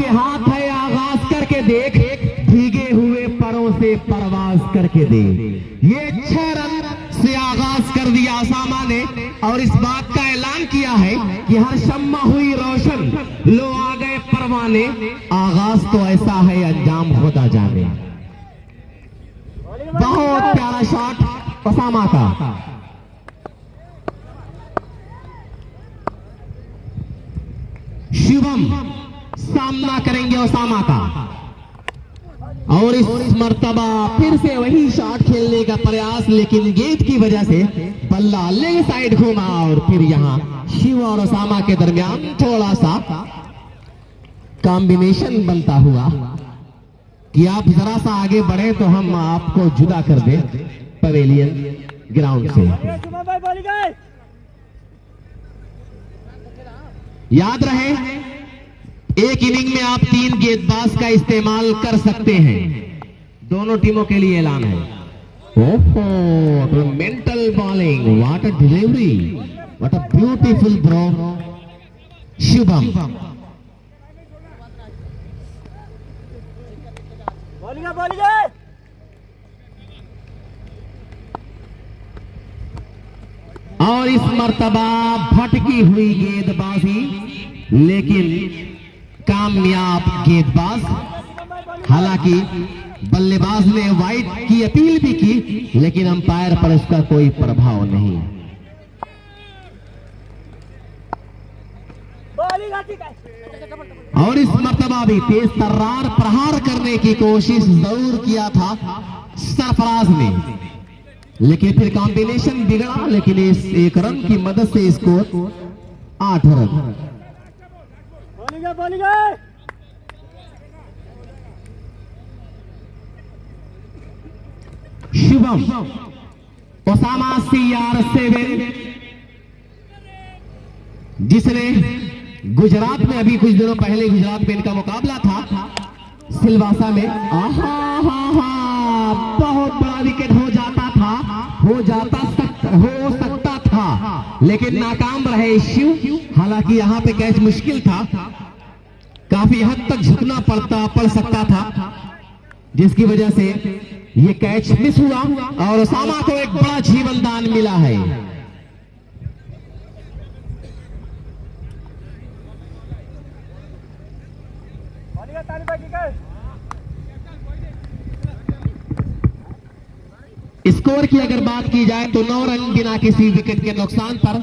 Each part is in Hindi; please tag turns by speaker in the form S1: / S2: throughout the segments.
S1: के हाथ है आगाज करके देख, भीगे हुए परों से परवाज करके दे। ये 6 रन से आगाज कर दिया ओसामा ने और इस बात का ऐलान किया है कि हर शम्मा हुई रोशन, लो आ गए परवाने, आगाज तो ऐसा है अंजाम खुदा जाने। बहुत प्यारा शॉट ओसामा का। शुभम सामना करेंगे ओसामा का और इस मर्तबा फिर से वही शॉट खेलने का प्रयास, लेकिन गेंद की वजह से बल्ला लेग साइड घूमा और फिर यहां शिव और ओसामा के दरमियान थोड़ा सा कॉम्बिनेशन बनता हुआ कि आप जरा सा आगे बढ़े तो हम आपको जुदा कर दे पवेलियन ग्राउंड से। याद रहे, एक इनिंग में आप 3 गेंदबाज का इस्तेमाल कर सकते हैं। दोनों टीमों के लिए ऐलान है। ओहो, mental bowling, what a delivery, what a beautiful bro Shubham. और इस मर्तबा भटकी हुई गेंदबाजी, लेकिन कामयाब गेंदबाज। हालांकि बल्लेबाज ने वाइड की अपील भी की, लेकिन अंपायर पर उसका कोई प्रभाव नहीं। और इस मर्तबा भी तेज तर्रार प्रहार करने की कोशिश जरूर किया था सरफराज ने, लेकिन फिर कॉम्बिनेशन बिगड़ा। लेकिन इस 1 रन की मदद से score 8 run. Shubham Osama CR7, जिसने गुजरात में अभी कुछ दिनों पहले गुजरात में इनका मुकाबला था सिलवासा में। बहुत बड़ा विकेट हो सकता था, लेकिन नाकाम रहे शिव। हालांकि यहां पे कैच मुश्किल था, काफी हद तक झुकना पड़ सकता था, जिसकी वजह से ये कैच मिस हुआ और ओसामा को एक बड़ा जीवन दान मिला है। स्कोर की अगर बात की जाए तो 9 रन बिना किसी विकेट के नुकसान पर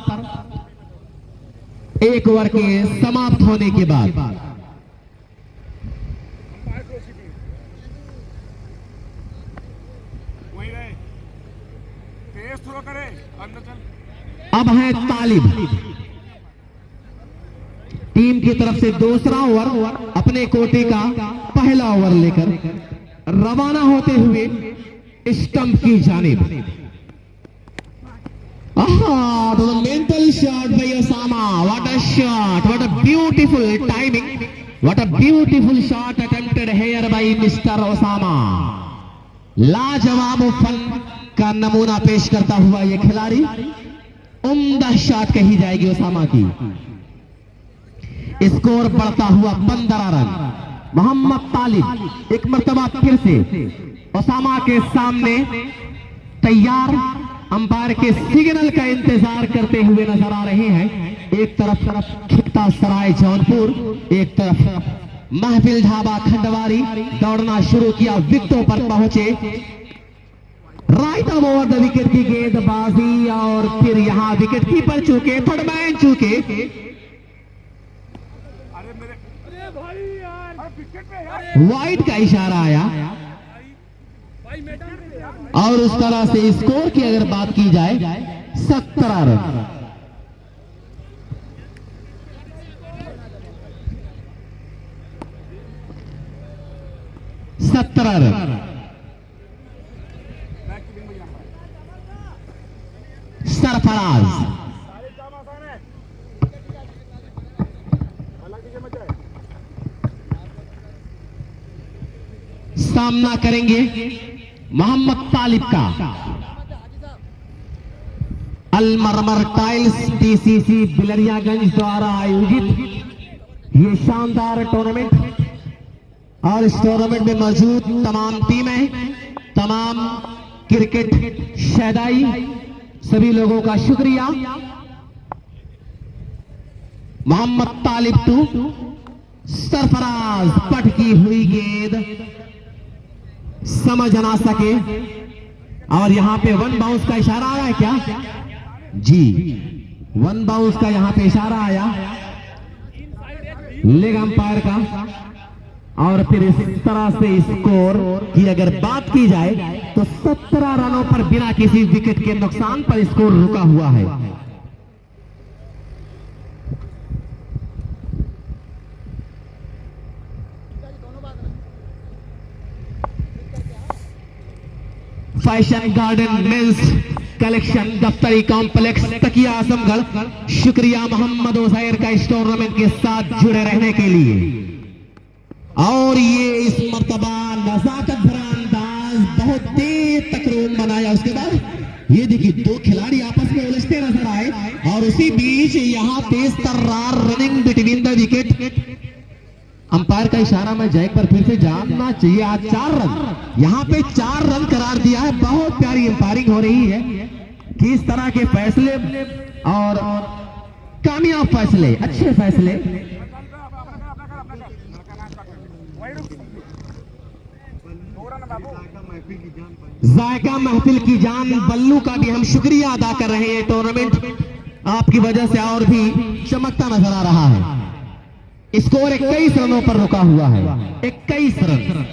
S1: 1 ओवर के समाप्त होने के बाद। अब है तालिब टीम की तरफ से दूसरा ओवर अपने कोटे का पहला ओवर लेकर रवाना होते हुए स्टंप की जानिब। Mental shot bye Osama, what a shot, what a beautiful timing, what a beautiful shot attempted here bye mister Osama. लाजवाब फन का नमूना पेश करता हुआ यह खिलाड़ी, उम्दा शॉट कही जाएगी ओसामा की। स्कोर बढ़ता हुआ 15 रन। मोहम्मद तालिब एक मर्तबा फिर से ओसामा के सामने तैयार, अंपायर के सिग्नल का इंतजार करते हुए नजर आ रहे हैं। एक तरफ खिकता सराय जौनपुर, एक तरफ महफिल ढाबा खंडवारी दौड़ना शुरू किया, विकेटों पर पहुंचे। Right of over the wicket की गेंदबाजी और फिर यहां विकेट कीपर चूके, थर्डमैन चूके। वाइड का इशारा आया और उस तरह से स्कोर की अगर बात की जाए 17 रन। सरफराज सामना करेंगे मोहम्मद तालिब का। अलमरमर टाइल्स DCC बिलरियागंज द्वारा आयोजित ये शानदार टूर्नामेंट और इस टूर्नामेंट में मौजूद तमाम टीमें, तमाम क्रिकेट शहदाई, सभी लोगों का शुक्रिया। मोहम्मद तालिब टू, सरफराज पटकी हुई गेंद समझ ना सके और यहां पे वन बाउंस का इशारा आया है क्या? जी, वन बाउंस का यहां पे इशारा आया लेग अंपायर का। और फिर इस तरह से स्कोर की अगर बात की जाए तो 17 रनों पर बिना किसी विकेट के नुकसान पर स्कोर रुका हुआ है। फैशन गार्डन मेंस कलेक्शन दफ्तरी कॉम्प्लेक्स तकिया आजमगढ़, शुक्रिया मोहम्मद उजैर का इस टूर्नामेंट के साथ जुड़े रहने के लिए। और ये इस मर्तबा नजाकत भरा अंदाज, बहुत तेज तकरूम बनाया। उसके बाद ये देखिए दो खिलाड़ी आपस में उलझते नजर आए और उसी बीच यहाँ तेज तर्रार running between the wicket. Umpire का इशारा मैं जैक पर फिर से जानना चाहिए। आज 4 रन, यहाँ पे 4 रन करार दिया है। बहुत प्यारी अंपायरिंग हो रही है। किस तरह के फैसले और कामयाब फैसले, अच्छे फैसले। जायका महफिल की जान बल्लू का भी हम शुक्रिया अदा कर रहे हैं। टूर्नामेंट आपकी वजह से और भी चमकता नजर आ रहा है। स्कोर 21 रनों पर रुका हुआ है, 21 रन।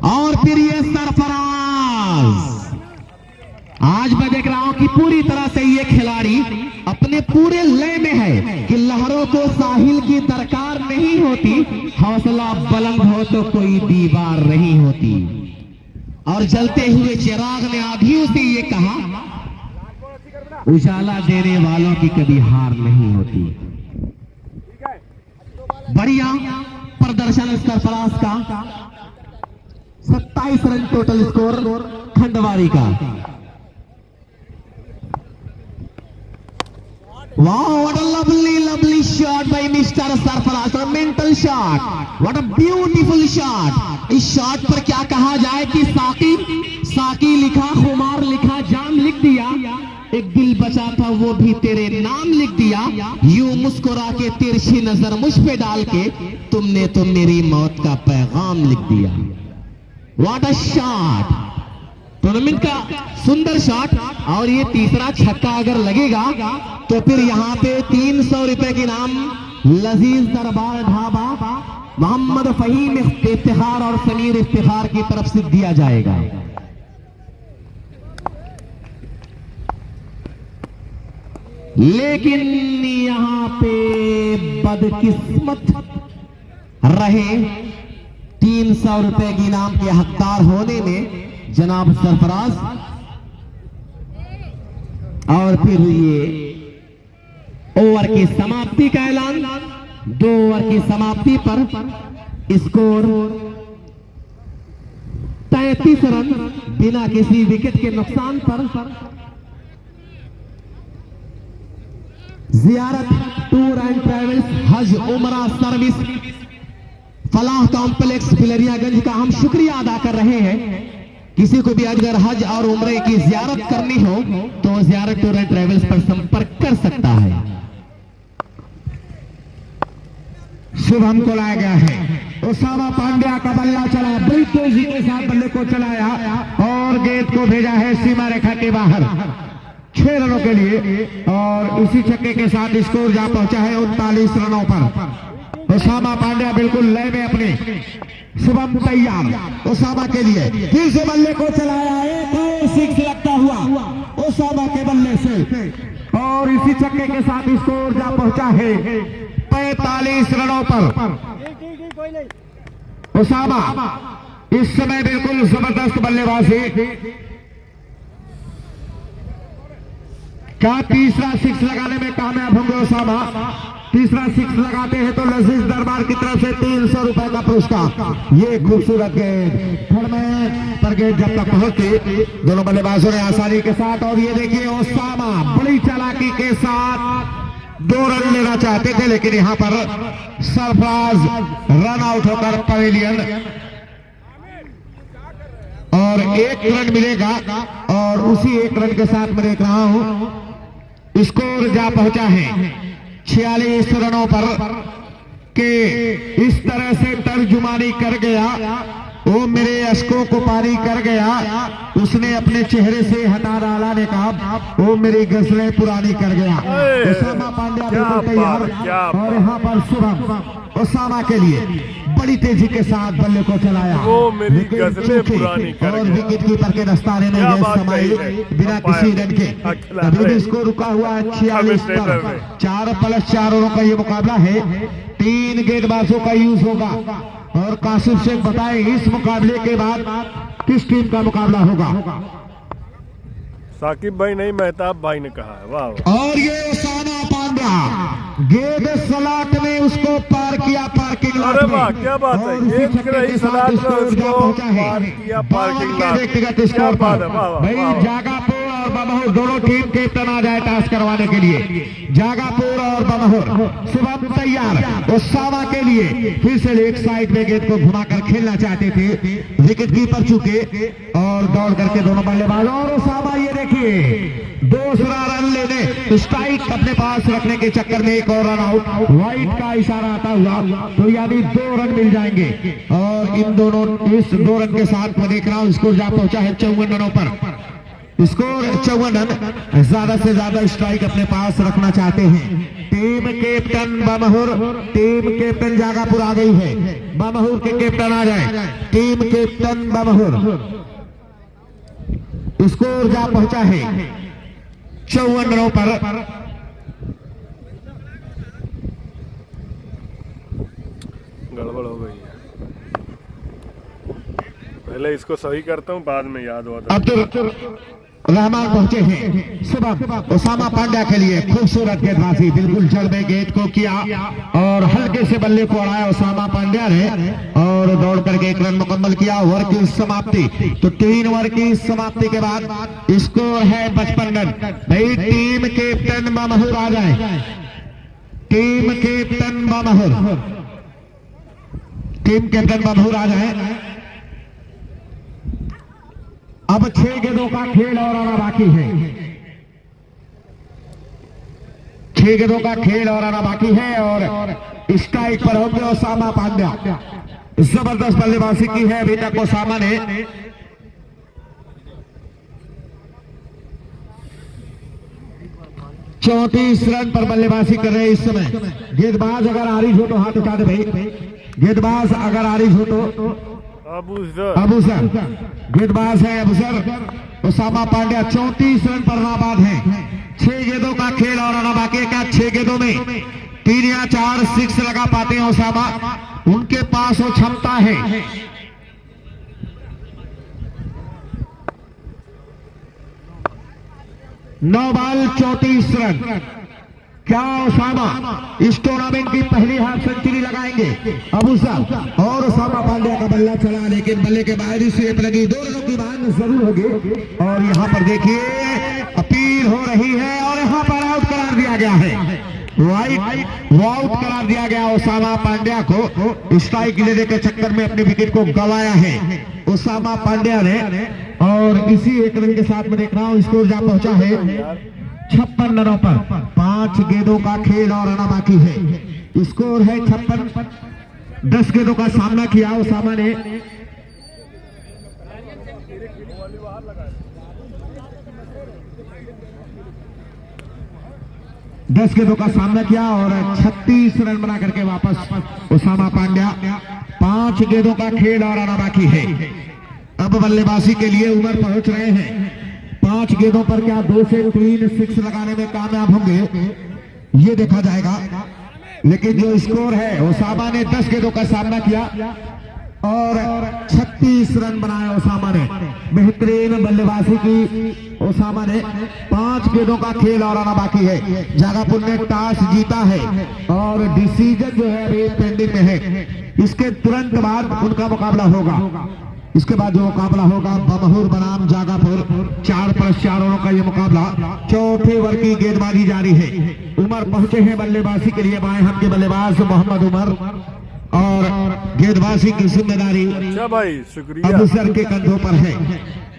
S1: और फिर ये सरफराज, आज मैं देख रहा हूं कि पूरी तरह से ये खिलाड़ी अपने पूरे लय में है कि लहरों को साहिल की दरकार नहीं होती, हौसला बुलंद हो तो कोई दीवार नहीं होती। और जलते हुए चिराग ने आधियों से ये कहा, उजाला देने वालों की कभी हार नहीं होती। बढ़िया प्रदर्शन सरफराज का, 27 रन टोटल स्कोर खंडवारी का। Wow, what a lovely shot by Mr. Sarfaraz, a mental shot, what a beautiful shot। इस शॉट पर क्या कहा जाए कि साकी लिखा, खुमार लिखा, जाम लिख दिया, एक दिल बचा था वो भी तेरे नाम लिख दिया। यूं मुस्कुरा के तिरछी नजर मुझ पे डाल के तुमने तो मेरी मौत का पैगाम लिख दिया। What a shot, टूर्नामेंट का सुंदर शॉट। और ये तीसरा छक्का अगर लगेगा तो फिर यहाँ पे 300 रुपए के नाम लजीज दरबार ढाबा मोहम्मद फहीम इफ्तिखार और समीर इफ्तिखार की तरफ से दिया जाएगा। लेकिन यहाँ पे बदकिस्मत रहे 300 रुपए की इनाम के हकदार होने में जनाब सरफराज। और फिर ये ओवर की समाप्ति का ऐलान। 2 ओवर की समाप्ति पर स्कोर 33 रन बिना किसी विकेट के नुकसान पर। जियारत टूर एंड ट्रैवल्स हज उमरा सर्विस फलाह कॉम्प्लेक्स बिलरियागंज का हम शुक्रिया अदा कर रहे हैं। किसी को भी अगर हज और उम्रे की जियारत करनी हो तो जियारत टूर एंड ट्रैवल्स पर संपर्क कर सकता है।
S2: शुभम को लाया गया है, उसामा पांड्या का बल्ला चला, बड़ी तेजी के साथ बल्ले को चलाया और गेंद को भेजा है सीमा रेखा के बाहर 6 रनों के लिए। और इसी छक्के के साथ स्कोर जा पहुंचा है 39 रनों पर। उसामा पांड्या बिल्कुल लय में अपने। शुभम तैयार उसामा के लिए, फिर से बल्ले को चलाया, एक और 6 लगता हुआ उसामा के बल्ले से। और इसी छक्के के साथ स्कोर जा पहुंचा है 45 रनों पर। उसामा इस समय बिल्कुल जबरदस्त बल्लेबाजी का तीसरा 6 लगाने में कामयाब होंगे उसामा। तीसरा सिक्स लगाते हैं तो लजीज दरबार की तरफ से 300 रुपए का पुरस्कार। ये खूबसूरत गेंद थर्ड में पर गेंद जब तक पहुंची दोनों बल्लेबाजों ने आसानी के साथ, और ये देखिए ओसामा बड़ी चालाकी के साथ 2 रन लेना चाहते थे, लेकिन यहां पर सरफराज रन आउट होकर पवेलियन, और 1 रन मिलेगा। और उसी 1 रन के साथ मैं देख रहा हूं स्कोर जा पहुंचा है 46 रनों पर के इस तरह से तर्जुमानी कर गया, वो मेरे अश्कों को पारी कर गया, उसने अपने चेहरे से हटा डाला ने कहा वो मेरी गजलें पुरानी कर गया। ओसामा पांड्या बिल्कुल तैयार, और यहाँ पर शुभम ओसामा के लिए बड़ी तेजी के साथ बल्ले को चलाया,
S3: वो मेरी गजलें पुरानी कर
S2: और
S3: गया।
S2: विकेट कीपर के दस्ताने में गेंद समाई बिना किसी रन के। अभी भी स्कोर रुका हुआ है 46 पर। 4+4 ओवरों का ये मुकाबला है, 3 गेंदबाजों का यूज होगा, और कासिफ शेख बताए इस मुकाबले के बाद किस टीम का मुकाबला होगा।
S3: साकिब भाई नहीं, मेहताब भाई ने कहा है। वाह,
S2: और ये ओसामा पांड्या गेंद सलाट में उसको पार किया पार्किंग लॉट
S3: अरे
S2: में।
S3: वाह, क्या बात है,
S2: और उसी
S3: गेंद
S2: छक्के
S3: रही
S2: के साथ
S3: सलाट में
S2: स्कोर
S3: उसको
S2: जा पहुंचा है
S3: पार किया पार्किंग
S2: 52 के
S3: लॉट।
S2: व्यक्तिगत
S3: क्या
S2: स्कोर
S3: बात
S2: पर।
S3: है, वाह, वाह,
S2: भाई
S3: वाह।
S2: जागापुर और बमहुर दोनों टीम कैप्टन आ जाए टास्क करवाने के लिए। जागापुर और बमहुर शुभम तैयार ओसामा के लिए फिर से एक साइड में गेंद को घुमाकर खेलना चाहते थे, विकेट कीपर चुके और दौड़ करके दोनों बल्लेबाज, और ओसामा ये देखिए दूसरा रन लेने स्ट्राइक अपने पास रखने के चक्कर में एक और रन आउट, वाइट का इशारा आता हुआ, तो यानी 2 रन मिल जाएंगे। और इन दोनों इस 2 रन के साथ मैं देख रहा हूं स्कोर जा पहुंचा है 54 रनों पर। स्कोर 54 रन, ज्यादा से ज्यादा स्ट्राइक अपने पास rखना चाहते हैं। Team captain बमहुर, team captain Jagapur आ गई है, बमहुर के कैप्टन आ जाए, टीम कैप्टन बमहुर। स्कोर जा पहुंचा है 54 रनों पर।
S3: गड़बड़ हो गई है, पहले इसको सही करता हूँ, बाद में याद हुआ था।
S2: अब्दुल रहमान पहुंचे हैं सुबह ओसामा पांड्या के लिए। खूबसूरत गेंदबाजी, बिल्कुल जड़ में गेंद को किया और हल्के से बल्ले को उड़ाया ओसामा पांड्या ने, और दौड़ करके 1 रन मुकम्मल किया। ओवर की समाप्ति, तो 3 ओवर की समाप्ति के बाद स्कोर है 55 रन। भाई टीम कैप्टन बमहुर आ जाए, टीम कैप्टन बमहुर, टीम कैप्टन बमहुर आ जाए। अब 6 गेंदों का खेल और आना बाकी है, 6 गेंदों का खेल और आना बाकी है, और स्ट्राइक पर होंगे ओसामा पांड्या। जबरदस्त बल्लेबाजी की है अभी तक ओसामा ने। चौंतीस रन पर बल्लेबाजी कर रहे हैं इस समय। गेंदबाज अगर आरिज हो तो हाथ उठा दे भाई, गेंदबाज अगर आरिज हो तो अबू सर गेंदबाज है Abu sir. Osama Pandya 34 run पर नाबाद है। 6 गेंदों का खेल और आना बाकी है। क्या 6 गेंदों में 3 या 4 सिक्स लगा पाते हैं ओसामा? उनके पास वो क्षमता है। 9 बॉल 34 रन। क्या ओसामा इस टूर्नामेंट की पहली हाफ सेंचुरी लगाएंगे? अबू साहब, और ओसामा पांड्या का बल्ला चला, लेकिन बल्ले के बाहर ही स्वीप लगी। 2 रनों की बात जरूर होगी, और यहाँ पर देखिए अपील हो रही है, और यहाँ पर आउट करार दिया गया है। आउट करार दिया गया ओसामा पांड्या को। स्ट्राइक लेने के चक्कर में अपने विकेट को गंवाया है ओसामा पांड्या ने, और इसी 1 रन के साथ मैं देख रहा हूं स्कोर जा पहुंचा है 56 रनों पर। 5 गेंदों का खेल और आना बाकी है। स्कोर है 56। 10 गेंदों का सामना किया ओसामा ने। दस गेंदों का सामना किया और 36 रन बना करके वापस ओसामा पांड्या। 5 गेंदों का खेल और आना बाकी है। अब बल्लेबाजी के लिए उमर पहुंच रहे हैं। 5 गेंदों पर क्या 2 से 3 सिक्स लगाने में कामयाब होंगे, ये देखा जाएगा। लेकिन जो स्कोर है ओसामा ने 10 गेंदों का सामना किया और 36 रन बनाए ओसामा ने। बेहतरीन बल्लेबाजी की ओसामा ने। 5 गेंदों का खेल और आना बाकी है। जागापुर ने टॉस जीता है और डिसीजन जो है अभी पेंडिंग में है। इसके तुरंत बाद उनका मुकाबला होगा। इसके बाद जो मुकाबला होगा बमहुर बनाम जागापुर, 4+4 ओवरों का ये मुकाबला। चौथे ओवर की गेंदबाजी जारी है। उमर पहुंचे हैं बल्लेबाजी के लिए। बाएं हाथ के बल्लेबाज मोहम्मद उमर और गेंदबाजी की जिम्मेदारी
S3: अच्छा भाई, शुक्रिया।
S2: अबूसर के कंधों पर है।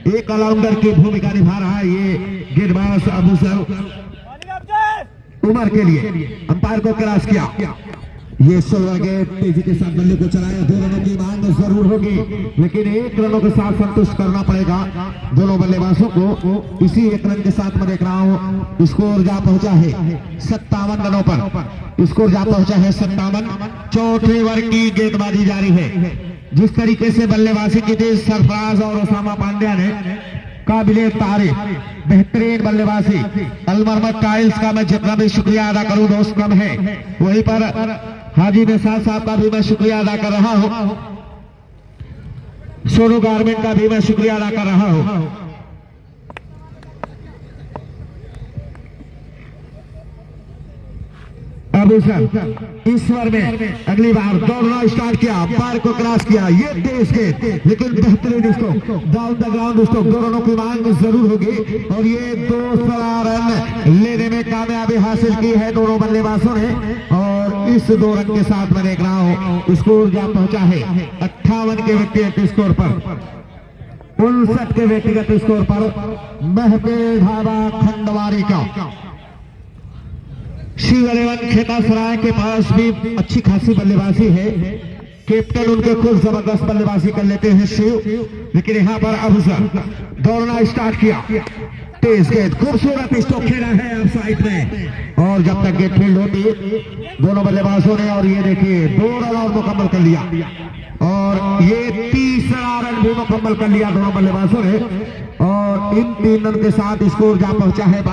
S2: एक ऑलराउंडर की भूमिका निभा रहा है ये गेंदबाज अबूसर। उमर के लिए अंपायर को क्रॉस किया। ये सोलर गेट तेजी के साथ बल्ले को चलाया। 2 रनों की मांग जरूर होगी, लेकिन 1 रनों के साथ संतुष्ट करना पड़ेगा दोनों बल्लेबाजों को। इसी 1 रन के साथ मैं देख रहा हूँ स्कोर जा पहुंचा है 57 रनों पर। स्कोर जा पहुंचा है 57। चौथे ओवर की गेंदबाजी जारी है। जिस तरीके से बल्लेबाजी की थी सरफराज और ओसामा पांड्या ने, काबिले तारीफ बेहतरीन बल्लेबाजी। अलमरमत टाइल्स का मैं जितना भी शुक्रिया अदा करूं दोस्त कम है। वहीं पर हाजी निसार साहब का भी मैं शुक्रिया अदा कर रहा हूं। सोनू गारमेंट का भी मैं शुक्रिया अदा कर रहा हूं। अबूसर इस ओवर में अगली बार दौड़ना स्टार्ट किया। अंपायर को क्रॉस किया। ये तेज गेंद, लेकिन बेहतरीन इसको डाउन द ग्राउंड उसको 2 रनों की मांग जरूर होगी और ये 2 रन लेने में कामयाबी हासिल की है दोनों बल्लेबाजों ने। और इस 2 रन के साथ मैं देख रहा हूं स्कोर जा पहुंचा है 58 के व्यक्तिगत स्कोर पर, 59 के व्यक्तिगत स्कोर पर महफिल ढाबा खंडवारी का। शिव 11 खेतासराय के पास भी अच्छी खासी बल्लेबाजी है। कैप्टन उनके खुद जबरदस्त बल्लेबाजी कर लेते हैं शिव, लेकिन यहाँ पर अबूसर दौड़ना स्टार्ट किया। तेज गेंद, खूबसूरत स्ट्रोक खेला है ऑफ साइड में और जब तक गेंद फील्ड होती दोनों बल्लेबाजों ने, और ये देखिए 2 रन और मुकम्मल कर लिया और ये 3रा रन भी मुकम्मल कर लिया दोनों बल्लेबाजों ने। और इन 3 रन के साथ स्कोर जा पहुंचा है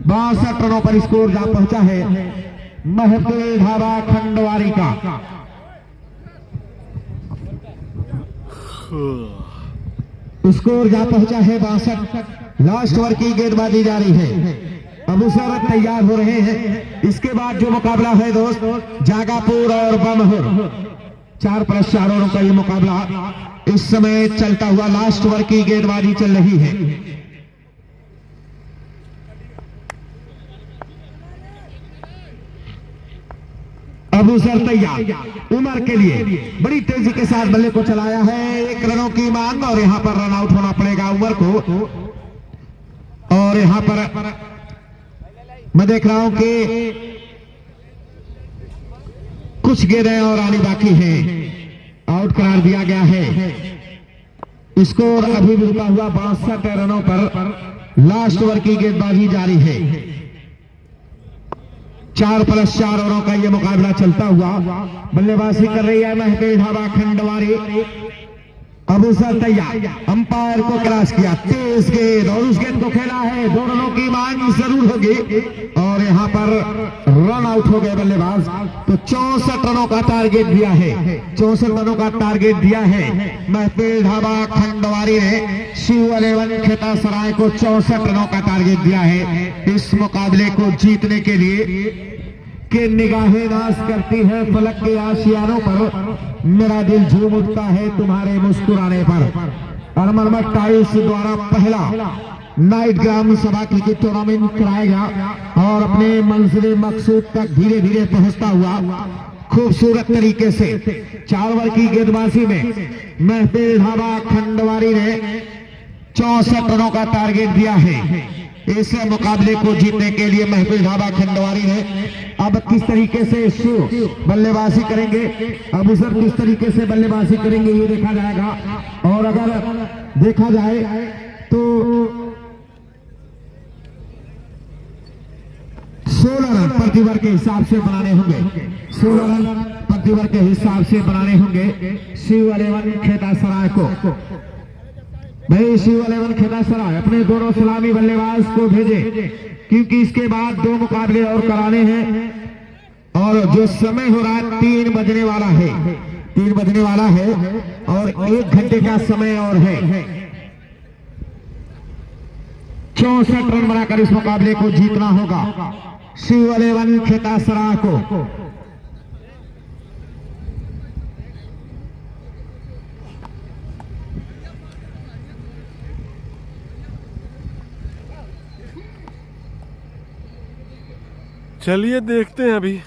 S2: 62 रनों पर स्कोर जा पहुंचा है महफिल ढाबा खंडवारी का। स्कोर जा पहुंचा है 62। लास्ट ओवर की गेंदबाजी जारी है। अबूसर तैयार हो रहे हैं। इसके बाद जो मुकाबला है दोस्त जागापुर और बमहुर, 4+4 ओवरों का ये मुकाबला इस समय चलता हुआ लास्ट ओवर की गेंदबाजी चल रही है। अबूसर तैयार। उमर के लिए बड़ी तेजी के साथ बल्ले को चलाया है। 1 रनों की मांग और यहां पर रन आउट होना पड़ेगा उमर को। और यहां पर मैं देख रहा हूं कि कुछ गेंदें और आनी बाकी है। आउट करार दिया गया है। स्कोर अभी भी रुका हुआ 62 रनों पर। लास्ट ओवर की गेंदबाजी जारी है। 4+4 ओवरों का यह मुकाबला चलता हुआ बल्लेबाजी कर रही है महफिल ढाबा खंडवारी। अबूसर तैयार। अंपायर को क्रॉस किया। तेज गेंद और उस गेंद को खेला है। 2 रनों की मांग जरूर होगी और यहां पर रन आउट हो गए बल्लेबाज। तो 64 रनों का टारगेट दिया है। 64 रनों का टारगेट दिया है महफिल ढाबा खंडवारी ने। शिव 11 खेतासराय को 64 रनों का टारगेट दिया है इस मुकाबले को जीतने के लिए। कि निगाहें नाश करती है फलक के आशियानों पर, मेरा दिल झूम उठता है तुम्हारे मुस्कुराने पर। अलमरमत टाइल्स द्वारा पहला नाइट ग्राम सभा क्रिकेट टूर्नामेंट कराया गया और अपने मंजिल मकसूद तक धीरे धीरे पहुंचता हुआ खूबसूरत तरीके से 4 ओवर की गेंदबाजी में महफिल ढाबा खंडवारी ने 64 रनों का टारगेट दिया है। इस मुकाबले को जीतने के लिए महफिल ढाबा खंडवारी ने अब किस तरीके से शिव बल्लेबाजी करेंगे, अबूसर किस तरीके से बल्लेबाजी करेंगे ये देखा जाएगा। और अगर देखा जाए तो 16 रन प्रति ओवर के हिसाब से बनाने होंगे। 16 रन प्रति ओवर के हिसाब से बनाने होंगे शिव 11 खेतासराय को। भाई शिव 11 खेतासराय अपने दोनों सलामी बल्लेबाज को भेजे क्योंकि इसके बाद 2 मुकाबले और कराने हैं और जो समय हो रहा है 3 बजने वाला है। 3 बजने वाला है और 1 घंटे का समय और है। 64 रन बनाकर इस मुकाबले को जीतना होगा शिव 11 खेतासरा को।
S3: चलिए देखते हैं अभी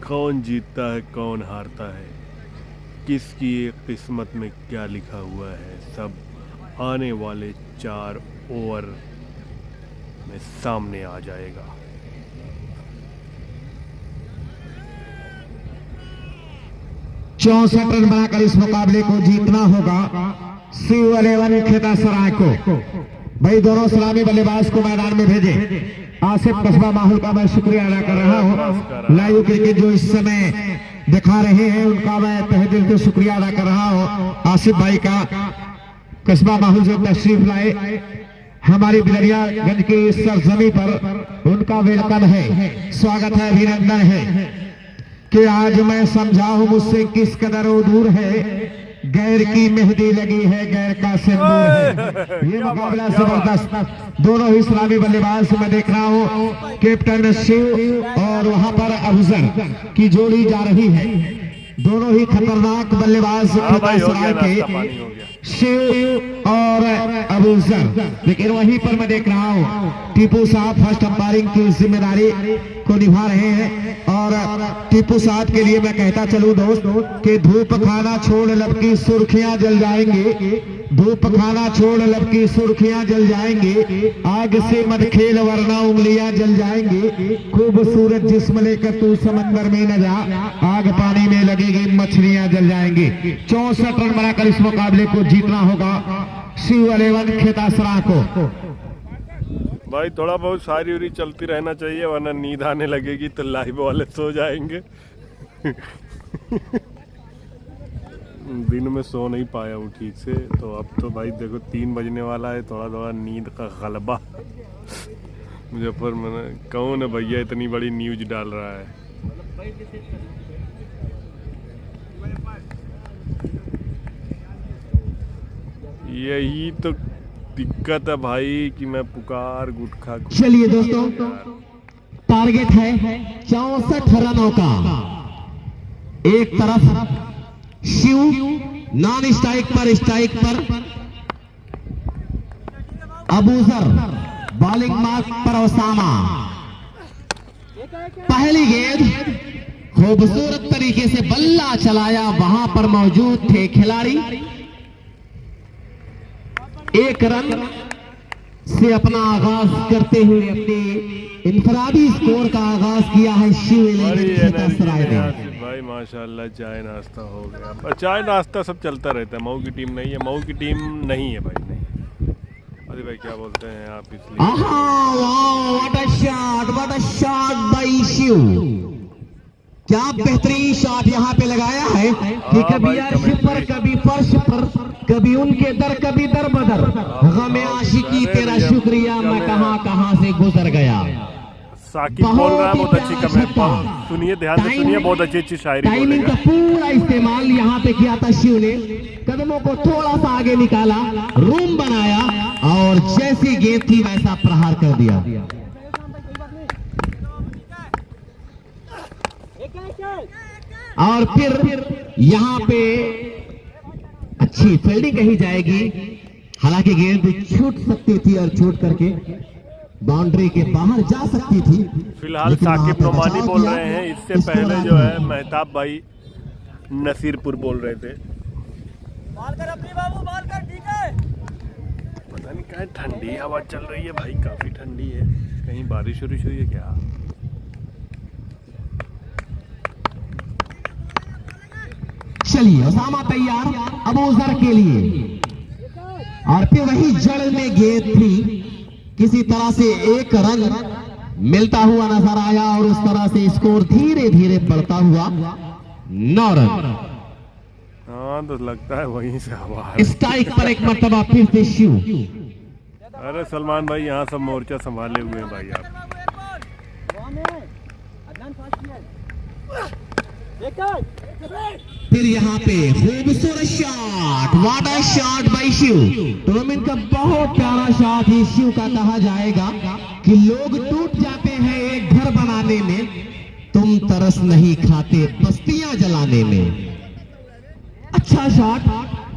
S3: कौन जीतता है कौन हारता है, किसकी किस्मत में क्या लिखा हुआ है, सब आने वाले 4 ओवर में सामने आ जाएगा।
S2: चौसठ रन बनाकर इस मुकाबले को जीतना होगा शिव 11 खेतासराय को। भाई दोनों सलामी बल्लेबाज को मैदान में भेजे। आसिफ कस्बा माहौल का मैं शुक्रिया अदा कर रहा हूँ। लाइव क्रिकेट जो इस समय दिखा रहे हैं उनका मैं तहे दिल से शुक्रिया अदा कर रहा हूँ। आसिफ भाई का कस्बा माहौल से तशरीफ लाए हमारी बिलरियागंज की इस सरजमी पर उनका वेलकम है, स्वागत है, अभिनंदन है कि आज मैं समझाऊं मुझसे किस कदर वो दूर है। गैर की मेहंदी लगी है, गैर का सिंदूर है। ये मुकाबला जबरदस्त, दोनों ही सलामी बल्लेबाज मैं देख रहा हूँ कैप्टन शिव और वहां पर अफजल की जोड़ी जा रही है। दोनों ही खतरनाक बल्लेबाज खेतासराय के शिव और अफजल। लेकिन वहीं पर मैं देख रहा हूँ टीपू साहब फर्स्ट अंपायरिंग की जिम्मेदारी को निभा रहे हैं। और टीपू साहब के लिए मैं कहता चलूं दोस्त कि धूप खाना छोड़ लब की सुर्खियां जल जाएंगे, धूप खाना छोड़ लब की सुर्खियां जल जाएंगे, आग से मत खेल वरना उंगलियां जल जाएंगे, खूबसूरत जिस्म लेकर तू समंदर में न जा, आग पानी में लगेगी मछलियां जल जाएंगी। 64 रन बनाकर इस मुकाबले को जीतना होगा शिव 11 खेतासरा को।
S3: भाई थोड़ा बहुत शायरी उरी चलती रहना चाहिए वरना नींद आने लगेगी तो लाइव वाले सो जाएंगे। दिन में सो नहीं पाया हूँ ठीक से, तो अब तो भाई देखो 3 बजने वाला है, थोड़ा थोड़ा नींद का गलबा मुझे पर। मैंने कौन है भैया इतनी बड़ी न्यूज डाल रहा है। यही तो दिक्कत है भाई कि मैं पुकार गुटखा।
S1: चलिए दोस्तों, टारगेट है 64 रनों का। एक तरफ शिव नॉन स्ट्राइक पर अबूजर बॉलिंग मार्क पर ओसामा। पहली गेंद खूबसूरत तरीके से बल्ला चलाया, वहां पर मौजूद थे खिलाड़ी। 1 रन से अपना आगाज करते हुए अपने इनफरादी स्कोर का आगाज किया है शिव 11 खेतासराय ने।
S3: भाई माशाल्लाह चाय नाश्ता हो गया। चाय नाश्ता सब चलता रहता है। मऊ की टीम नहीं है, मऊ की टीम नहीं है भाई, नहीं। अरे भाई क्या बोलते हैं आप इसलिए। What a shot by Shiv.
S1: क्या बेहतरीन शॉट यहाँ पे लगाया है कि कभी अर्श पर कभी फर्श पर, कभी उनके दर कभी दर बदर। गम आशिकी तेरा शुक्रिया मैं कहां से गुजर गया।
S3: साकिब बोल रहा है बहुत अच्छी कमेंट, सुनिए ध्यान से सुनिए, बहुत अच्छी शायरी
S1: टाइमिंग का पूरा इस्तेमाल यहाँ पे किया था शिव ने। कदमों को थोड़ा सा आगे निकाला, रूम बनाया और जैसी गेंद थी वैसा प्रहार कर दिया। और फिर यहाँ पे अच्छी फील्डिंग कही जाएगी। हालांकि गेंद छूट सकती थी और छूट करके बाउंड्री के बाहर जा सकती थी।
S3: फिलहाल साकिब नोमानी बोल रहे हैं, इससे पहले जो है मेहताब भाई नसीरपुर बोल रहे थे।
S4: बॉल कर अपनी बाबू, बॉल कर, ठीक है।
S3: पता नहीं कहीं ठंडी हवा चल रही है भाई, काफी ठंडी है। कहीं बारिश वारिश हुई है क्या?
S1: चलिए ओसामा तैयार अबूजर के लिए। और फिर वही जड़ में गेंद थी, किसी तरह से 1 रन मिलता हुआ नजर आया और उस तरह से स्कोर धीरे धीरे बढ़ता हुआ 9 रन।
S3: हाँ तो लगता है वहीं से हवा।
S1: स्ट्राइक पर एक मर्तबा फिर से शिव।
S3: अरे सलमान भाई यहाँ सब मोर्चा संभाले हुए हैं भाई आप।
S1: फिर यहाँ पे खूबसूरत shot, what a shot by Shiv. Tournament का बहुत प्यारा शॉट ही शिव का कहा जाएगा कि लोग टूट जाते हैं एक घर बनाने में, तुम तरस नहीं खाते बस्तियां जलाने में। अच्छा शॉट।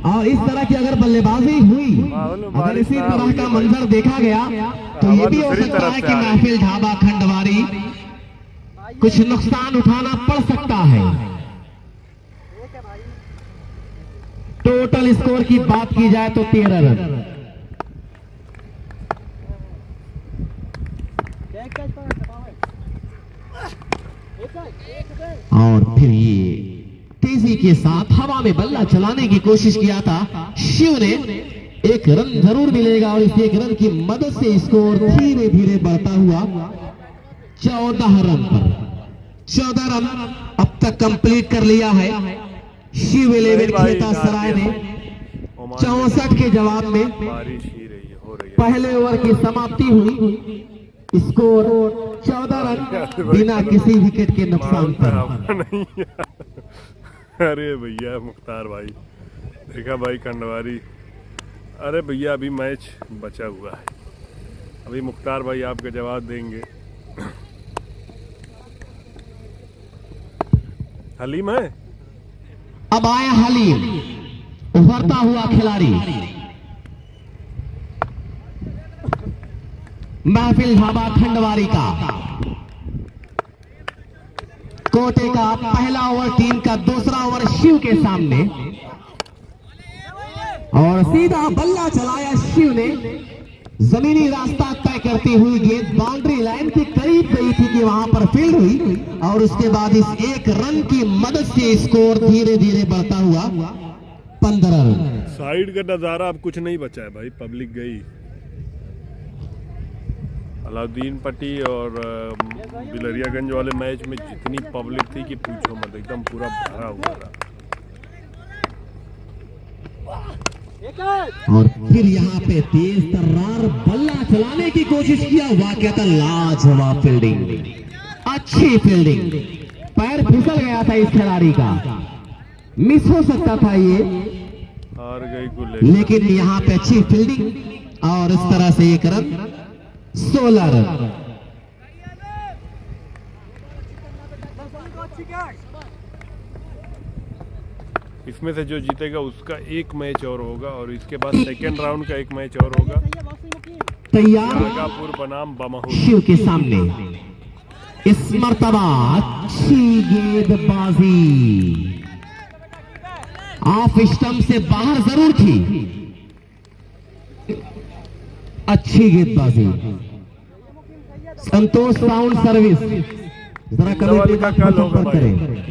S1: और इस तरह की अगर बल्लेबाजी हुई, अगर इसी तरह का मंजर देखा गया तो ये भी हो सकता है कि महफिल ढाबा खंडवारी कुछ नुकसान उठाना पड़ सकता है। टोटल स्कोर की बात की जाए तो 13 रन। और फिर ये तेजी के साथ हवा में बल्ला चलाने की कोशिश किया था शिव ने। एक रन जरूर मिलेगा और इस एक रन की मदद से स्कोर धीरे धीरे बढ़ता हुआ 14 रन पर। 14 रन अब तक कंप्लीट कर लिया है शिव 11 खेता सराय ने। 64 के जवाब में
S3: बारिश ही रही हो रही है।
S1: पहले ओवर की समाप्ति हुई, स्कोर 14 रन बिना किसी विकेट के नुकसान पर।
S3: नहीं अरे भैया मुख्तार भाई, देखा भाई खंडवारी। अरे भैया अभी मैच बचा हुआ है, अभी मुख्तार भाई आपका जवाब देंगे। हलीम है,
S1: अब आया हलीम, उभरता हुआ खिलाड़ी। महफिल ढाबा खंडवारी का कोटे का पहला ओवर, टीम का दूसरा ओवर शिव के सामने। और सीधा बल्ला चलाया शिव ने। जमीनी रास्ता तय करती हुई गेंद बाउंड्री लाइन के करीब गई थी कि वहां पर फील्ड हुई और उसके बाद इस एक रन की मदद से स्कोर धीरे धीरे बढ़ता हुआ 15 रन।
S3: साइड का नजारा अब कुछ नहीं बचा है भाई, पब्लिक गई। अलाउद्दीन पट्टी और बिलरियागंज वाले मैच में जितनी पब्लिक थी कि पूछो मत, एकदम पूरा भरा हुआ था।
S1: और फिर यहाँ पे तेज तर्रार बल्ला चलाने की कोशिश किया, वाकई लाजवाब फील्डिंग, अच्छी फील्डिंग। पैर फिसल गया था इस खिलाड़ी का, मिस हो सकता था ये,
S3: हार गई
S1: लेकिन यहाँ पे अच्छी फील्डिंग और इस तरह से एक रन, 16 रन।
S3: इसमें से जो जीतेगा उसका एक मैच और होगा और इसके बाद सेकेंड राउंड का एक मैच और होगा।
S1: तैयार
S3: नागापुर बनाम बमहू
S1: शिव के सामने इस मर्तबा अच्छी गेंदबाजी, ऑफ स्टंप से बाहर जरूर थी, अच्छी गेंदबाजी। संतोष साउंड सर्विस जरा कमेटी का संपर्क करें।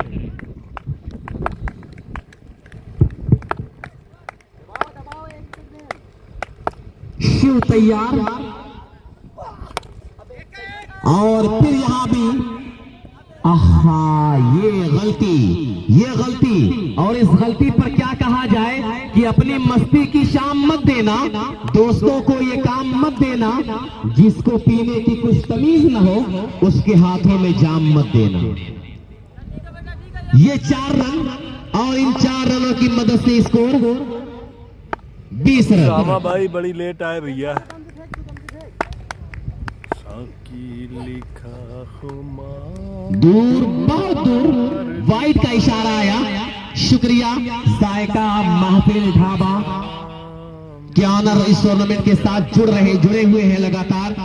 S1: शिव तैयार और फिर यहां भी ये गलती और इस गलती पर क्या कहा जाए कि अपनी मस्ती की शाम मत देना, दोस्तों को ये काम मत देना, जिसको पीने की कुछ तमीज न हो उसके हाथों में जाम मत देना। ये 4 रन और इन 4 रनों की मदद से स्कोर 20 रन।
S3: भाई बड़ी लेट आए भैया।
S1: दूर, बहुत दूर वाइड का इशारा आया। शुक्रिया जायका महफिल ढाबा के ऑनर इस टूर्नामेंट के साथ जुड़े हुए हैं लगातार।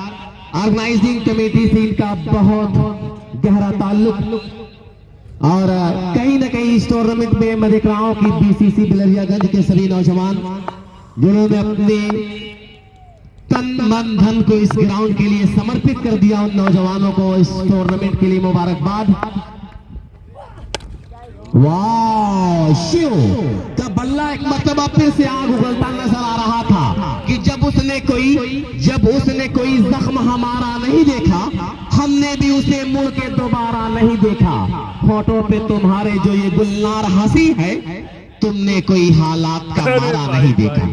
S1: ऑर्गेनाइजिंग कमेटी से इनका बहुत गहरा ताल्लुक और कहीं न कहीं इस टूर्नामेंट में मधिकराओं की बीसीसी बिलरियागंज के सभी नौजवान जिन्होंने अपने तन मन धन को इस ग्राउंड के लिए समर्पित कर दिया, उन नौजवानों को इस टूर्नामेंट के लिए मुबारकबाद। वाह, शिव का बल्ला एक मरतबा फिर से आग उगलता नजर आ रहा था कि जब उसने कोई जख्म हमारा नहीं देखा, हमने भी उसे मुड़ के दोबारा नहीं देखा। फोटो पे तुम्हारे जो ये गुलनार हंसी है, तुमने कोई हालात का मारा नहीं देखा।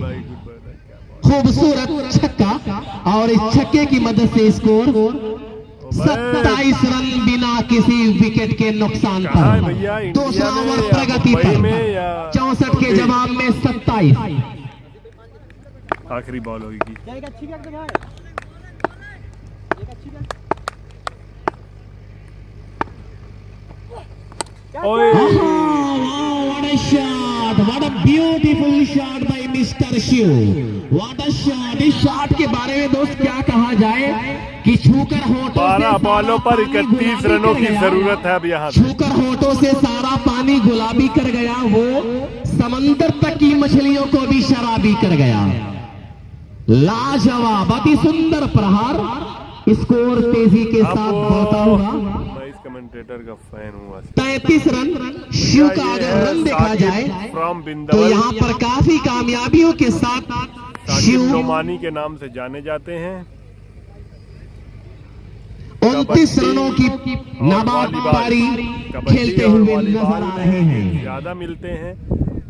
S1: खूबसूरत छक्का और इस छक्के की मदद से स्कोर 27 रन बिना बिना किसी विकेट के नुकसान
S3: कहाँ है
S1: पर।
S3: भैया, इंडिया
S1: दूसरा
S3: में
S1: ओवर
S3: या
S1: प्रगति
S3: मुंबई
S1: पर
S3: में या
S1: 64 के जवाब में 27।
S3: आखिरी बॉल होगी।
S4: एक अच्छी विकेट तो भाई, एक अच्छी विकेट।
S3: ओए
S1: What a shot! What a beautiful shot by Mr. Shiv! What a shot! इस शॉट के बारे में दोस्त क्या कहा जाए कि छूकर होठों से
S3: 12 बॉलों पर
S1: सारा पानी
S3: 31
S1: गुलाबी
S3: रनों
S1: कर
S3: की
S1: गया।
S3: जरूरत है अब यहाँ से।
S1: छूकर होठों से सारा पानी गुलाबी कर गया, वो समंदर तक की मछलियों को भी शराबी कर गया। लाजवाब, अति सुंदर प्रहार, स्कोर तेजी के साथ बढ़ता हुआ।
S3: मैं इस कमेंटेटर का फैन हूँ।
S1: 33 रन शिव का अगर रन देखा जाए
S3: फ्रॉम
S1: तो
S3: बिंदावल,
S1: यहाँ पर काफी कामयाबियों के साथ
S3: साकिब
S1: शिव
S3: नोमानी के नाम से जाने जाते हैं।
S1: 29 रनों की नाबाद पारी खेलते हुए नजर आ रहे हैं।
S3: ज्यादा मिलते हैं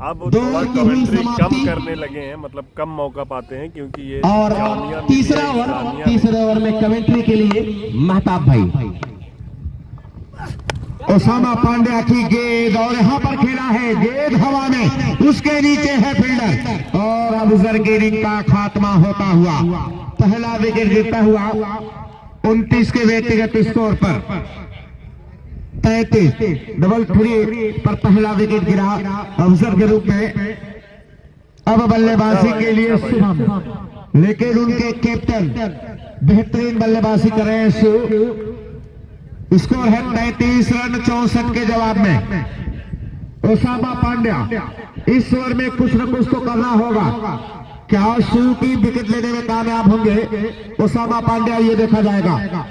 S3: अब,
S1: दो
S3: थोड़ा
S1: ओवर की
S3: कमेंट्री कम
S1: समाप्ति।
S3: करने लगे हैं, मतलब कम मौका पाते हैं क्योंकि ये
S1: और
S3: जामिया
S1: तीसरा
S3: मिलिया
S1: ओवर,
S3: इस्लामिया
S1: तीसरे ओवर में कमेंट्री के लिए महताब भाई।
S2: ओसामा पांड्या की गेंद और यहाँ पर खेला है, गेंद हवा में, उसके नीचे है फील्डर और अब जरगेरिंग का खात्मा होता हुआ पहला विकेट गिरता हुआ 29 के व्यक्तिगत स्कोर पर 33 डबल 3 पर पहला विकेट गिरा अवसर के रूप में। अब बल्लेबाजी के लिए शुभम, लेकिन उनके कैप्टन बेहतरीन बल्लेबाजी कर रहे हैं शिव। स्कोर है 33 रन 64 के जवाब में। ओसामा पांड्या इस ओवर में कुछ न कुछ तो करना होगा। क्या शिव की विकेट लेने में कामयाब होंगे ओसामा पांड्या, ये देखा जाएगा।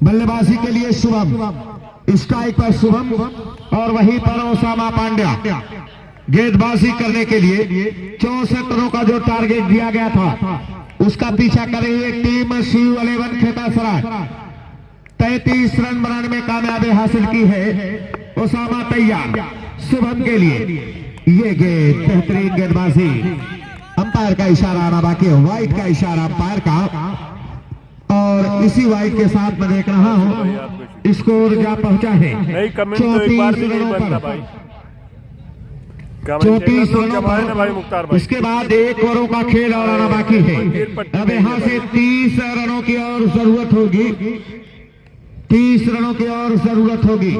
S2: बल्लेबाजी के लिए शुभम, स्ट्राइक पर शुभम और वहीं पर ओसामा पांड्या गेंदबाजी करने के लिए 64 रनों का जो टारगेट दिया गया था उसका पीछा कर रही है टीम शिव 11 खेतासराय। 33 रन बनाने में कामयाबी हासिल की है। ओसामा तैयार शुभम के लिए, ये गेंद बेहतरीन गेंदबाजी। अंपायर का इशारा आना बाकी है, व्हाइट का इशारा अंपायर का, और इसी व्हाइट के साथ मैं देख रहा हूं स्कोर जा पहुंचा है
S3: नहीं, कमेंट तो एक बार भी नहीं बनता भाई।
S2: 34 रनों
S3: पर भाई मुख्तार भाई।
S2: इसके बाद 1 ओवरों का खेल और आना बाकी है। अब यहाँ से 30 रनों की और जरूरत होगी, 30 रनों की और जरूरत होगी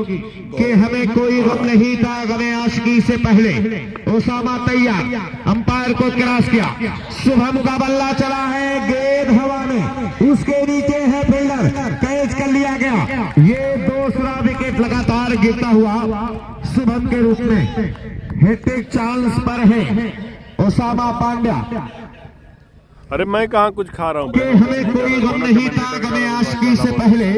S2: कि हमें कोई गम नहीं था गमे आशिकी से पहले। ओसामा तैयार, अंपायर को क्रॉस किया, शुभम का बल्ला चला है, गेंद हवा में, उसके नीचे है फील्डर, कैच कर लिया गया। ये दूसरा विकेट लगातार गिरता हुआ शुभम के रूप में। हैट्रिक चांस पर है ओसामा पांड्या।
S3: अरे मैं कहाँ कुछ खा रहा हूँ,
S2: कि हमें कोई गम नहीं था गमे आशिकी से पहले,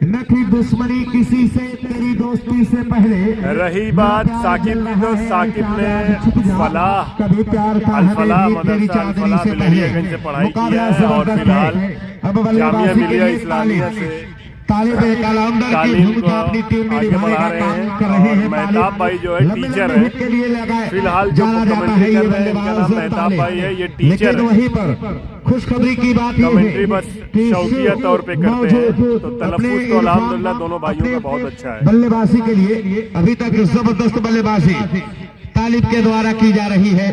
S2: न थी दुश्मनी किसी से तेरी दोस्ती से पहले।
S3: रही बात साकिब की, तो साकिब ने फलाह
S2: कभी प्यार था
S3: अल फलाह
S2: हमें भी तेरी
S3: मदरसा अल
S2: चादरी
S3: फलाह
S2: से पहले।
S3: बिलरियागंज से पढ़ाई की
S2: मुकाबला
S3: है और
S2: जबरदस्त
S3: फिलहाल
S2: है। अब
S3: जामिया
S2: बल्लेबाजी के
S3: मिलिया
S2: लिए
S3: इस्लामिया से
S2: तालिब कलाउंडर की
S3: तालीम
S2: भूमिका
S3: को
S2: अपनी टीम में
S3: आगे
S2: निभाने
S3: बढ़ा
S2: का
S3: रहे
S2: काम
S3: हैं।
S2: कर रहे
S3: और
S2: हैं।
S3: मेहताब भाई जो है
S2: लंबे
S3: टीचर
S2: लंबे
S3: है,
S2: हिट के लिए लगाए
S3: फिलहाल जो
S2: जाना जाता
S3: कमेंट्री
S2: है
S3: कर
S2: ये
S3: रहे हैं इनका नाम
S2: बल्लेबाज
S3: मेहताब भाई है, ये टीचर
S2: लेकिन
S3: है।
S2: वहीं पर खुशखबरी की बात ये
S3: कमेंट्री
S2: है
S3: बस
S2: कि
S3: शौकिया
S2: शिव
S3: तौर पे करते हैं,
S2: मौजूद
S3: तो
S2: अपने
S3: तलफ्फुज़ तो अल्हम्दुलिल्लाह दोनों भाइयों का बहुत अच्छा है।
S2: बल्लेबाजी के लिए अभी तक जबरदस्त बल्लेबाजी तालिब के द्वारा की जा रही है,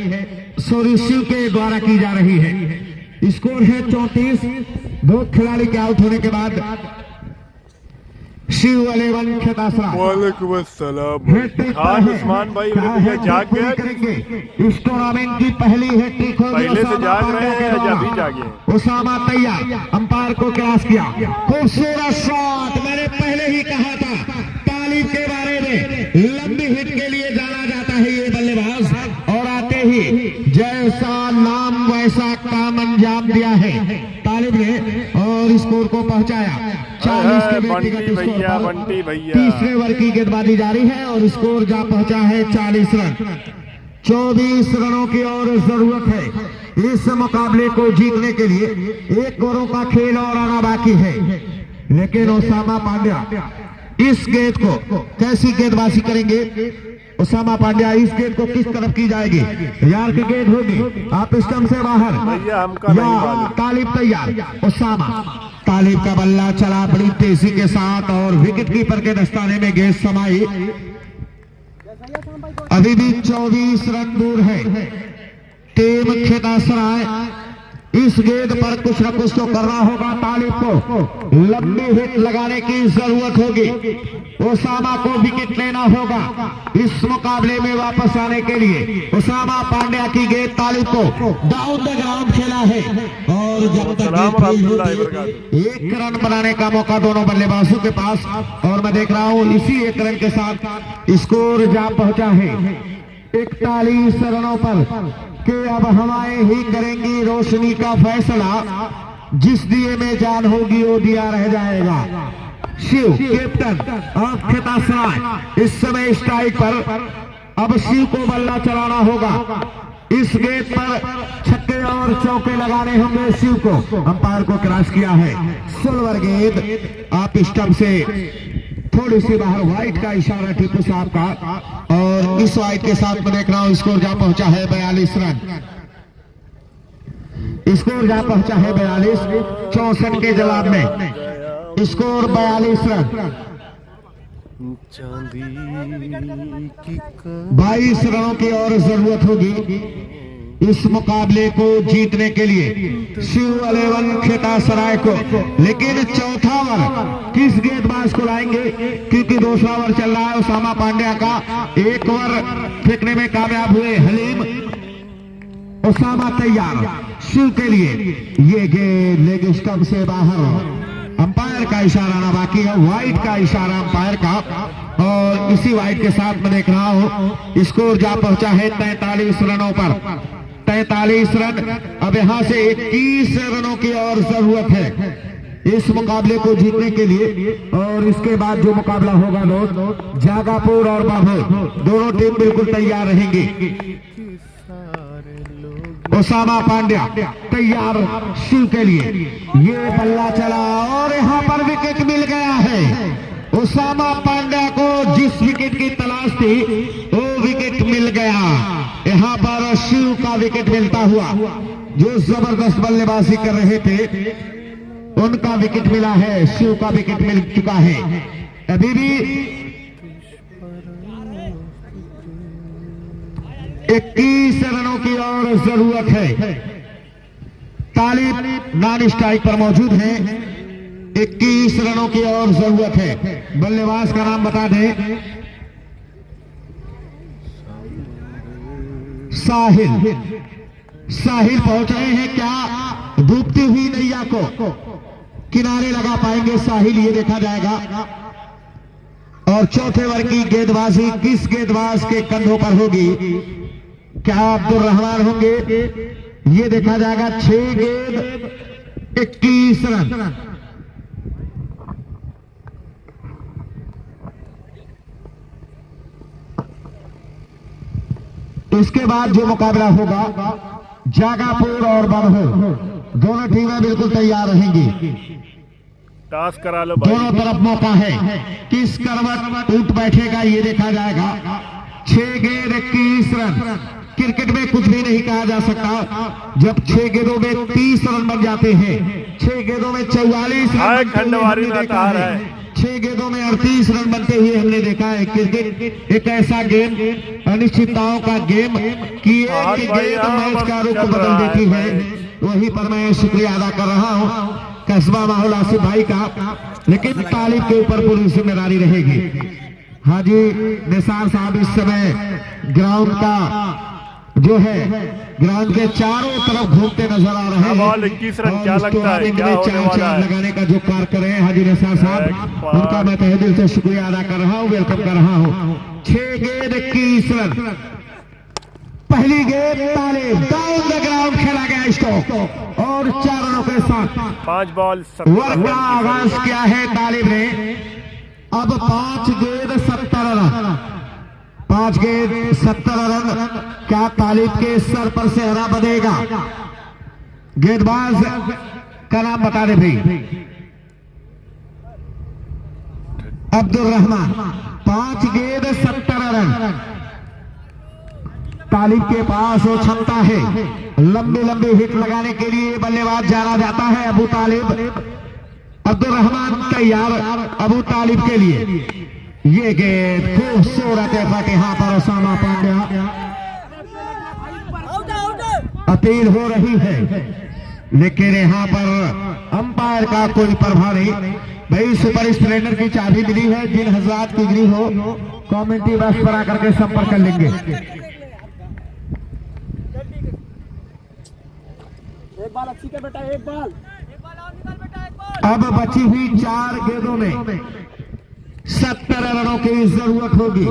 S2: सॉरी शिव के द्वारा की जा रही है। स्कोर है 34। 2 खिलाड़ी के आउट होने के बाद शिव 11 खेतासराय
S3: वालेकुम अस्सलाम। खान उस्मान भाई भैया जाग गए,
S2: इस टूर्नामेंट की पहली हैट्रिक होगी
S3: पहले से
S2: ओसामा
S3: जाग
S2: पांड्या
S3: रहे
S2: के
S3: हैं या
S2: द्वारा।
S3: अभी जागे?
S2: ओसामा तैयार, अंपायर को क्रॉस किया, खूबसूरत शॉट। मैंने पहले ही कहा था तालिब के बारे में, लंबी हिट के लिए जाना जाता है ये बल्लेबाज, और आते ही जैसा नाम वैसा काम अंजाम दिया है तालिब ने और स्कोर को पहुंचाया 40 के व्यक्तिगत स्कोर पर।
S3: बंटी भैया
S2: तीसरे ओवर की गेंदबाजी जारी है और स्कोर जा पहुंचा है 40 रन। 24 रनों की और जरूरत है इस मुकाबले को जीतने के लिए। 1 ओवरों का खेल और आना बाकी है, लेकिन ओसामा पांड्या इस गेंद को कैसी गेंदबाजी करेंगे? ओसामा पांड्या इस गेंद को किस तरफ की जाएगी? यार की गेंद होगी, आप स्टंप से बाहर
S3: भैया हमका नहीं
S2: या
S3: मालूम।
S2: तालिब तैयार, ओसामा तालिब का बल्ला चला बड़ी तेजी के साथ और विकेट कीपर के दस्ताने में गेंद समाई। अभी भी 24 रन दूर है टीम खेतासराय। इस गेंद पर कुछ न कुछ तो करना होगा तालिब को, लंबी हिट लगाने की जरूरत होगी। ओसामा को विकेट लेना होगा इस मुकाबले में वापस आने के लिए। ओसामा पांड्या की गेंद तालिब को डाउन द ग्राउंड खेला है और जब तक एक रन बनाने का मौका दोनों बल्लेबाजों के पास, और मैं देख रहा हूं इसी एक रन के साथ स्कोर जा पहुंचा है 41 रनों पर कि अब हवाएं ही करेंगी रोशनी का फैसला। जिस दिए में जान होगी वो दिया रह जाएगा। शिव कैप्टन ऑफ खेतासराय इस समय स्ट्राइक पर। अब शिव को बल्ला चलाना होगा। इस गेंद पर छक्के और चौके लगाने होंगे शिव को। अंपायर को क्रॉस किया है। सिल्वर गेंद आप स्टंप से थोड़ी सी बाहर, व्हाइट का इशारा टीपू साहब का, और इस व्हाइट के साथ मैं देख रहा हूं स्कोर जा पहुंचा है 42 रन। स्कोर जा पहुंचा है 42, 64 के जवाब में स्कोर 42 रन। 22 रनों की और जरूरत होगी इस मुकाबले को जीतने के लिए शिव 11 खेतासराय को। लेकिन चौथा ओवर किस गेंदबाज को लाएंगे, क्योंकि दूसरा ओवर चल रहा है ओसामा पांड्या का। एक ओवर फेंकने में कामयाब हुए हलीम। ओसामा तैयार शिव के लिए। ये गेंद लेग स्टंप से बाहर। अंपायर का इशारा ना बाकी है, व्हाइट का इशारा अंपायर का, और इसी व्हाइट के साथ मैं देख रहा हूं स्कोर जा पहुंचा है 43 रनों पर। 43 रन। अब यहां से 21 रनों की और जरूरत है इस मुकाबले को जीतने के लिए। और इसके बाद जो मुकाबला होगा दोस्त, जागापुर और बाभोर दोनों टीम बिल्कुल तैयार रहेंगी। ओसामा पांड्या तैयार शिव के लिए। ये बल्ला चला और यहां पर विकेट मिल गया है। ओसामा पांड्या को जिस विकेट की तलाश थी वो विकेट मिल गया। यहां पर शिव का विकेट मिलता हुआ, जो जबरदस्त बल्लेबाजी कर रहे थे उनका विकेट मिला है। शिव का विकेट मिल चुका है। अभी भी 21 रनों की और जरूरत है। तालिब नॉन स्ट्राइक पर मौजूद है। 21 रनों की और जरूरत है। बल्लेबाज का नाम बता दें, साहिल। साहिल पहुंच रहे हैं क्या डूबती हुई नैया को किनारे लगा पाएंगे साहिल, ये देखा जाएगा। और चौथे ओवर की गेंदबाजी किस गेंदबाज के कंधों पर होगी, क्या अब्दुल रहमान होंगे, ये देखा जाएगा। 6 गेंद 21 रन। इसके बाद जो मुकाबला होगा जागापुर और बाभोर, दोनों टीमें बिल्कुल तैयार रहेंगी।
S3: टास्क करा लो भाई।
S2: दोनों तरफ मौका है, किस करवट टूट बैठेगा ये देखा जाएगा। 6 गेंद 21 रन। क्रिकेट में कुछ भी नहीं कहा जा सकता। जब 6 गेंदों में 30 रन बन जाते हैं, 6 गेंदों में 44 रन
S3: खंडवारी में देखा है,
S2: 6 गेंदों में 38 रन बनते हुए हमने देखा है। क्रिकेट एक ऐसा गेम, अनिश्चितताओं का गेम कि एक गेंद मैच का रुख बदल देती है। वहीं पर मैं शुक्रिया अदा कर रहा हूं कस्बा माहौल आसिफ भाई का। लेकिन तालिब के ऊपर पूरी जिम्मेदारी रहेगी। हाजी निसार साहब इस समय ग्राउंड का जो है ग्राउंड के चारों तरफ घूमते नजर आ रहे हैं।
S3: 21 रन क्या लगता है क्या होने वाला है?
S2: लगाने का जो कार्य कर रहे हैं हाजी निसार साहब, उनका मैं तहे दिल से शुक्रिया अदा कर रहा हूं, वेलकम कर रहा हूं। 6 गेंद 21 रन। पहली गेंद तालिब डाउन द ग्राउंड खेला गया स्टॉक और 4 रनों के साथ
S3: 5 बॉल
S2: वर्क का आगाज किया है तालिब ने। अब 5 गेंद 70 रन। 5 गेंद 70 रन। क्या तालिब के सर पर सेहरा बनेगा? गेंदबाज का नाम बता दे भाई। अब्दुल रहमान। 5 गेंद 70 रन। तालिब के पास वो क्षमता है, लंबी लंबी हिट लगाने के लिए बल्लेबाज जाना जाता है अबू तालिब। अब्दुल रहमान तैयार अबू तालिब के लिए। ये गेंद खूबसूरत एफर्ट यहाँ पर Osama Pandya,
S4: out out.
S2: Appeal हो रही है लेकिन यहाँ पर अंपायर का कोई प्रभाव नहीं। भाई सुपर स्प्लेंडर की चाबी मिली है, जिन हजरात की गिरी हो कमेंट्री बॉक्स पर आकर के संपर्क कर लेंगे।
S4: एक बाल अच्छी के बेटा, एक बाल और निकाल बेटा, एक बाल।
S2: अब बची हुई 4 गेंदों में 70 रनों की जरूरत होगी।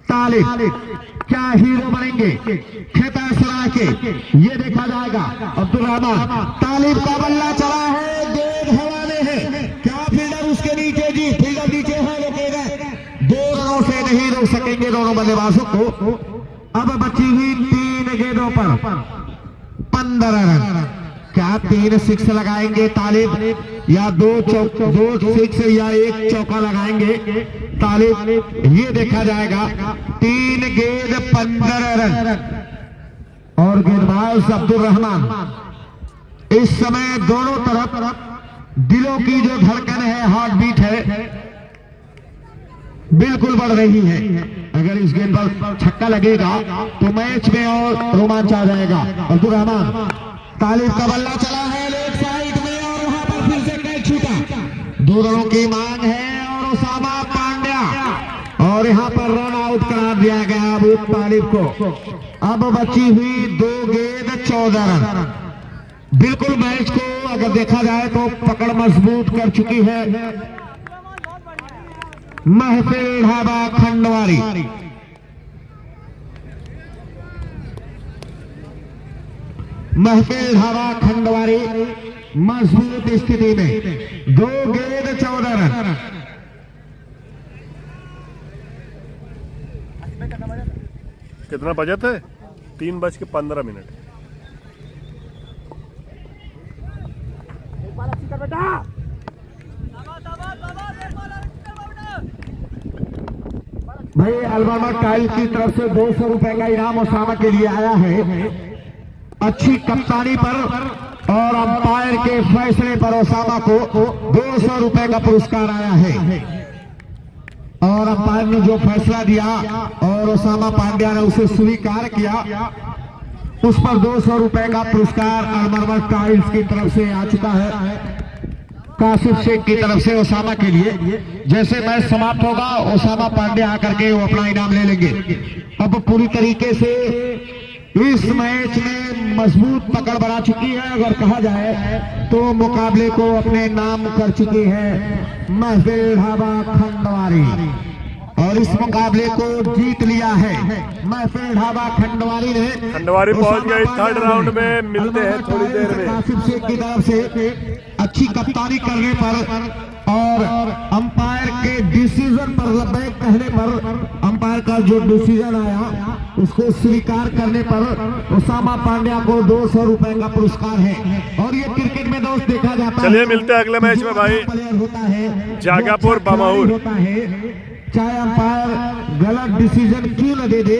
S2: तालिब क्या हीरो बनेंगे खेता सरा के, ये देखा जाएगा। अब्दुल रहमान तालिब का बल्ला चला है, गेंद हवा में है, क्या फील्डर उसके नीचे जी, फील्डर नीचे है, रोकेगा। 2 रनों से नहीं रोक सकेंगे दोनों बल्लेबाजों को। अब बची हुई 3 गेंदों पर 15 रन। क्या 3 6 लगाएंगे तालिब या 2 6 या 1 चौका लगाएंगे तालिब, ये देखा जाएगा। 3 गेंद 15 रन और गेंदबाज अब्दुल रहमान। इस समय दोनों तरफ दिलों की जो धड़कन है, हार्ट बीट है, बिल्कुल बढ़ रही है। अगर इस गेंद पर छक्का लगेगा तो मैच में और रोमांच आ जाएगा। अब्दुल रहमान तालिब का बल्ला चला है लेफ्ट साइड में और वहां पर फिर से कैच छूटा। 2 रनों की मांग है और ओसामा पांड्या, और यहां पर रन आउट करार दिया गया अबू तालिब को। अब बची हुई 2 गेंद 14 रन। बिल्कुल मैच को अगर देखा जाए तो पकड़ मजबूत कर चुकी है महफिल ढाबा खंडवारी। महफिल ढाबा खंडवारी मजबूत स्थिति में 2 गेंद 14 रन।
S3: कितना बचत है? 3:15।
S4: एक बाल अच्छी कर बेटा। दबा दबा दबा, एक बाल और निकाल बेटा।
S2: भाई अलबामा टाइल की तरफ से 200 रुपए का इनाम ओसामा के लिए आया है। अच्छी कप्तानी पर और अंपायर के फैसले पर ओसामा को 200 रुपए का पुरस्कार आया है। और अंपायर ने जो फैसला दिया और ओसामा पांड्या ने उसे स्वीकार किया, उस पर 200 रुपए का पुरस्कार अलमरमर टाइल्स की तरफ से आ चुका है काशिफ शेख की तरफ से ओसामा के लिए। जैसे मैच समाप्त होगा ओसामा पांड्या आकर के वो अपना इनाम ले लेंगे। अब पूरी तरीके से इस मैच में मजबूत पकड़ बना चुकी है, अगर कहा जाए तो मुकाबले को अपने नाम कर चुकी है महफिल ढाबा खंडवारी, और इस मुकाबले को जीत लिया है महफिल ढाबा खंडवारी ने।
S3: खंडवारी पहुंच गई 3rd राउंड में, मिलते हैं थोड़ी देर में।
S2: काशिफ शेख की तरफ से अच्छी कप्तानी करने पर और अंपायर के डिसीजन पर लबैक कहने पर, अंपायर का जो डिसीजन आया उसको स्वीकार करने पर ओसामा पांड्या को 200 रुपए का पुरस्कार है। और ये क्रिकेट में दोस्त देखा जाता है।
S3: चलिए मिलते हैं अगले मैच में भाई।
S2: प्लेयर होता है
S3: जागापुर बमाऊर
S2: होता है, चाहे अंपायर गलत डिसीजन क्यों न दे दे।